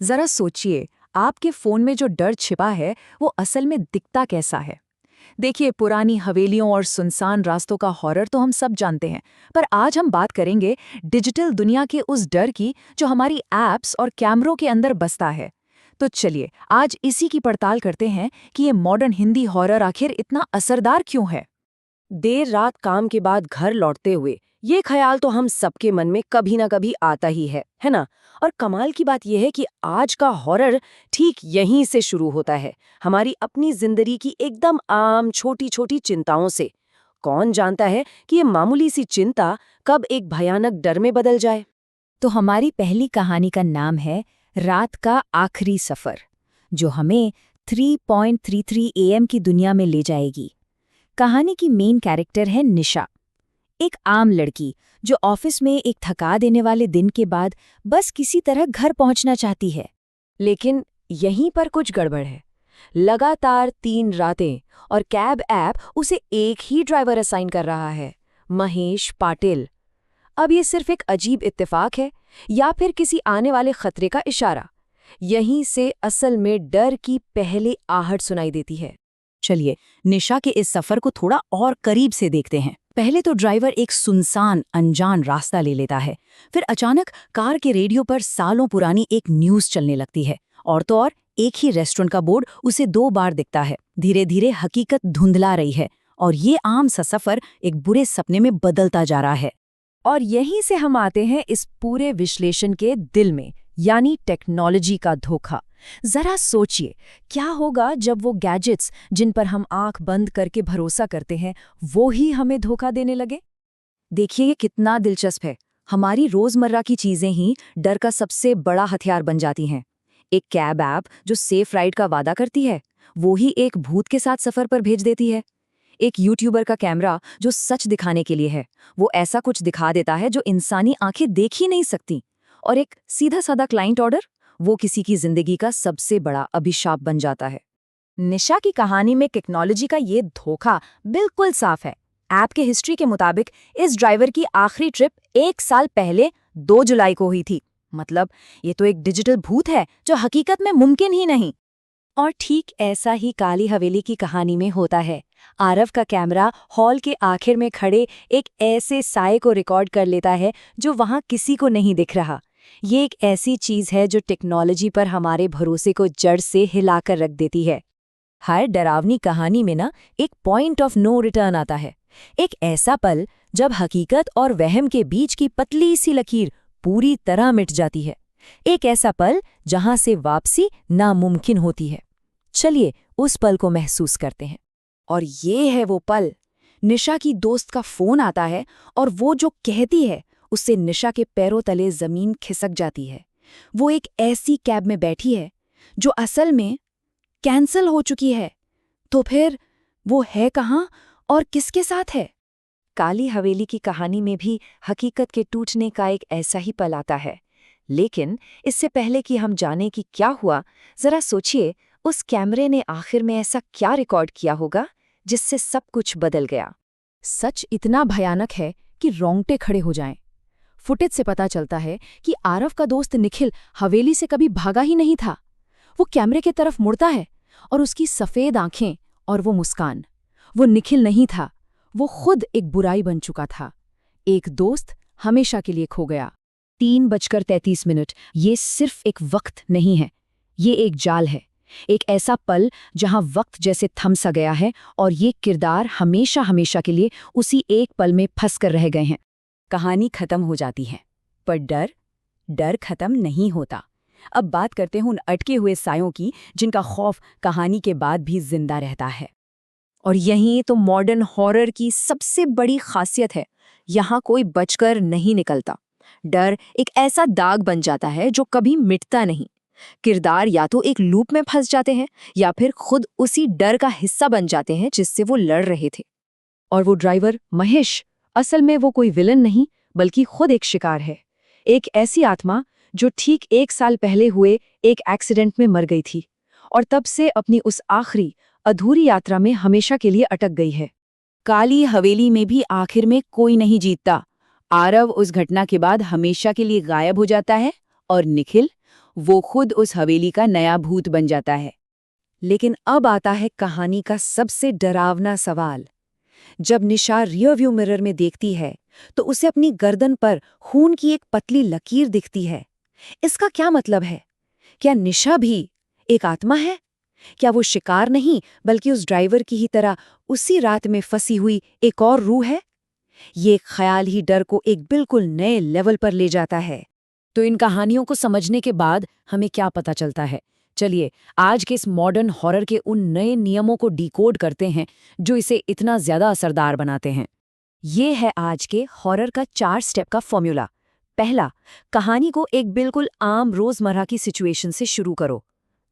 जरा सोचिए, आपके फोन में जो डर छिपा है वो असल में दिखता कैसा है। देखिए, पुरानी हवेलियों और सुनसान रास्तों का हॉरर तो हम सब जानते हैं, पर आज हम बात करेंगे डिजिटल दुनिया के उस डर की जो हमारी ऐप्स और कैमरों के अंदर बसता है। तो चलिए, आज इसी की पड़ताल करते हैं कि ये मॉडर्न हिंदी हॉरर आखिर इतना असरदार क्यों है। देर रात काम के बाद घर लौटते हुए ये ख्याल तो हम सबके मन में कभी ना कभी आता ही है ना। और कमाल की बात यह है कि आज का हॉरर ठीक यहीं से शुरू होता है, हमारी अपनी जिंदगी की एकदम आम छोटी छोटी चिंताओं से। कौन जानता है कि ये मामूली सी चिंता कब एक भयानक डर में बदल जाए। तो हमारी पहली कहानी का नाम है रात का आखिरी सफर, जो हमें 3.33 AM की दुनिया में ले जाएगी। कहानी की मेन कैरेक्टर है निशा, एक आम लड़की जो ऑफिस में एक थका देने वाले दिन के बाद बस किसी तरह घर पहुंचना चाहती है। लेकिन यहीं पर कुछ गड़बड़ है। लगातार 3 रातें और कैब ऐप उसे एक ही ड्राइवर असाइन कर रहा है, महेश पाटिल। अब ये सिर्फ एक अजीब इत्तेफाक है या फिर किसी आने वाले खतरे का इशारा? यहीं से असल में डर की पहली आहट सुनाई देती है। चलिए, निशा के इस सफर को थोड़ा और करीब से देखते हैं। पहले तो ड्राइवर एक सुनसान अनजान रास्ता ले लेता है, फिर अचानक कार के रेडियो पर सालों पुरानी एक न्यूज़ चलने लगती है, और तो और एक ही रेस्टोरेंट का बोर्ड उसे 2 बार दिखता है। धीरे धीरे हकीकत धुंधला रही है और ये आम सा सफर एक बुरे सपने में बदलता जा रहा है। और यहीं से हम आते हैं इस पूरे विश्लेषण के दिल में, यानी टेक्नोलॉजी का धोखा। जरा सोचिए, क्या होगा जब वो गैजेट्स जिन पर हम आंख बंद करके भरोसा करते हैं वो ही हमें धोखा देने लगे। देखिए, ये कितना दिलचस्प है। हमारी रोजमर्रा की चीजें ही डर का सबसे बड़ा हथियार बन जाती हैं। एक कैब ऐप जो सेफ राइड का वादा करती है, वो ही एक भूत के साथ सफर पर भेज देती है। एक यूट्यूबर का कैमरा जो सच दिखाने के लिए है, वो ऐसा कुछ दिखा देता है जो इंसानी आंखें देख ही नहीं सकती। और एक सीधा साधा क्लाइंट ऑर्डर, वो किसी की जिंदगी का सबसे बड़ा अभिशाप बन जाता है। निशा की कहानी में टेक्नोलॉजी का ये धोखा बिल्कुल साफ है। ऐप के हिस्ट्री के मुताबिक इस ड्राइवर की आखिरी ट्रिप 1 साल पहले 2 जुलाई को हुई थी। मतलब ये तो एक डिजिटल भूत है जो हकीकत में मुमकिन ही नहीं। और ठीक ऐसा ही काली हवेली की कहानी में होता है। आरव का कैमरा हॉल के आखिर में खड़े एक ऐसे साए को रिकॉर्ड कर लेता है जो वहां किसी को नहीं दिख रहा। ये एक ऐसी चीज है जो टेक्नोलॉजी पर हमारे भरोसे को जड़ से हिलाकर रख देती है। हर डरावनी कहानी में ना एक पॉइंट ऑफ नो रिटर्न आता है, एक ऐसा पल जब हकीकत और वहम के बीच की पतली सी लकीर पूरी तरह मिट जाती है, एक ऐसा पल जहां से वापसी नामुमकिन होती है। चलिए उस पल को महसूस करते हैं। और ये है वो पल। निशा की दोस्त का फोन आता है और वो जो कहती है उससे निशा के पैरों तले जमीन खिसक जाती है। वो एक ऐसी कैब में बैठी है जो असल में कैंसल हो चुकी है। तो फिर वो है कहाँ और किसके साथ है? काली हवेली की कहानी में भी हकीकत के टूटने का एक ऐसा ही पल आता है। लेकिन इससे पहले कि हम जाने कि क्या हुआ, जरा सोचिए उस कैमरे ने आखिर में ऐसा क्या रिकॉर्ड किया होगा जिससे सब कुछ बदल गया। सच इतना भयानक है कि रोंगटे खड़े हो जाएं। फुटेज से पता चलता है कि आरव का दोस्त निखिल हवेली से कभी भागा ही नहीं था। वो कैमरे की तरफ मुड़ता है और उसकी सफ़ेद आंखें और वो मुस्कान, वो निखिल नहीं था, वो खुद एक बुराई बन चुका था। एक दोस्त हमेशा के लिए खो गया। 3:33, ये सिर्फ एक वक्त नहीं है, ये एक जाल है। एक ऐसा पल जहां वक्त जैसे थम सा गया है और ये किरदार हमेशा हमेशा के लिए उसी एक पल में फंस कर रह गए हैं। कहानी खत्म हो जाती है, पर डर खत्म नहीं होता। अब बात करते हैं उन अटके हुए सायों की जिनका खौफ कहानी के बाद भी जिंदा रहता है। और यही तो मॉडर्न हॉरर की सबसे बड़ी खासियत है। यहाँ कोई बचकर नहीं निकलता। डर एक ऐसा दाग बन जाता है जो कभी मिटता नहीं। किरदार या तो एक लूप में फंस जाते हैं या फिर खुद उसी डर का हिस्सा बन जाते हैं जिससे वो लड़ रहे थे। और वो ड्राइवर महेश, असल में वो कोई विलन नहीं बल्कि खुद एक शिकार है। एक ऐसी आत्मा जो ठीक 1 साल पहले हुए एक एक्सीडेंट में मर गई थी और तब से अपनी उस आखिरी अधूरी यात्रा में हमेशा के लिए अटक गई है। काली हवेली में भी आखिर में कोई नहीं जीतता। आरव उस घटना के बाद हमेशा के लिए गायब हो जाता है और निखिल, वो खुद उस हवेली का नया भूत बन जाता है। लेकिन अब आता है कहानी का सबसे डरावना सवाल। जब निशा रियरव्यू मिरर में देखती है तो उसे अपनी गर्दन पर खून की एक पतली लकीर दिखती है। इसका क्या मतलब है? क्या निशा भी एक आत्मा है? क्या वो शिकार नहीं बल्कि उस ड्राइवर की ही तरह उसी रात में फंसी हुई एक और रूह है? ये ख्याल ही डर को एक बिल्कुल नए लेवल पर ले जाता है। तो इन कहानियों को समझने के बाद हमें क्या पता चलता है? चलिए आज के इस मॉडर्न हॉरर के उन नए नियमों को डिकोड करते हैं जो इसे इतना ज्यादा असरदार बनाते हैं। ये है आज के हॉरर का 4 स्टेप का फॉर्मूला। पहला, कहानी को एक बिल्कुल आम रोजमर्रा की सिचुएशन से शुरू करो।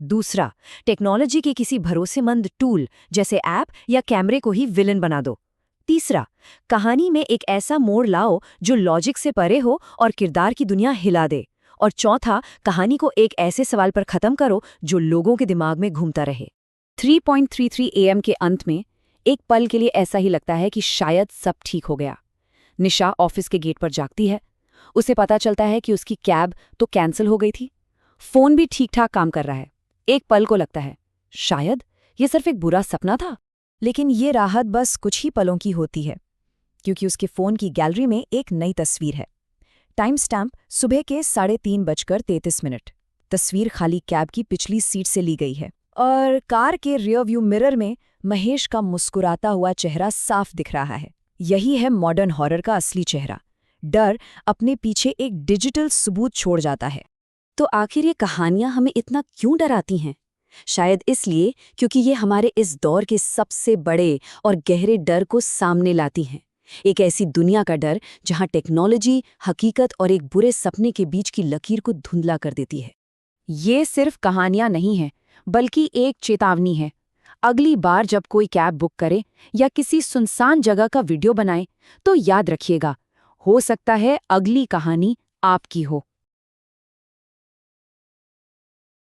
दूसरा, टेक्नोलॉजी के किसी भरोसेमंद टूल जैसे ऐप या कैमरे को ही विलन बना दो। तीसरा, कहानी में एक ऐसा मोड़ लाओ जो लॉजिक से परे हो और किरदार की दुनिया हिला दे। और चौथा, कहानी को एक ऐसे सवाल पर खत्म करो जो लोगों के दिमाग में घूमता रहे। 3:33 AM के अंत में एक पल के लिए ऐसा ही लगता है कि शायद सब ठीक हो गया। निशा ऑफिस के गेट पर जागती है। उसे पता चलता है कि उसकी कैब तो कैंसिल हो गई थी। फोन भी ठीक-ठाक काम कर रहा है। एक पल को लगता है शायद ये सिर्फ एक बुरा सपना था। लेकिन ये राहत बस कुछ ही पलों की होती है, क्योंकि उसके फोन की गैलरी में एक नई तस्वीर है। टाइम स्टैम्प सुबह के 3:33। तस्वीर खाली कैब की पिछली सीट से ली गई है और कार के रियर व्यू मिरर में महेश का मुस्कुराता हुआ चेहरा साफ दिख रहा है। यही है मॉडर्न हॉरर का असली चेहरा। डर अपने पीछे एक डिजिटल सबूत छोड़ जाता है। तो आखिर ये कहानियां हमें इतना क्यों डराती हैं? शायद इसलिए क्योंकि ये हमारे इस दौर के सबसे बड़े और गहरे डर को सामने लाती हैं। एक ऐसी दुनिया का डर जहां टेक्नोलॉजी, हकीकत और एक बुरे सपने के बीच की लकीर को धुंधला कर देती है। ये सिर्फ कहानियां नहीं हैं, बल्कि एक चेतावनी है। अगली बार जब कोई कैब बुक करे या किसी सुनसान जगह का वीडियो बनाए, तो याद रखिएगा, हो सकता है अगली कहानी आपकी हो।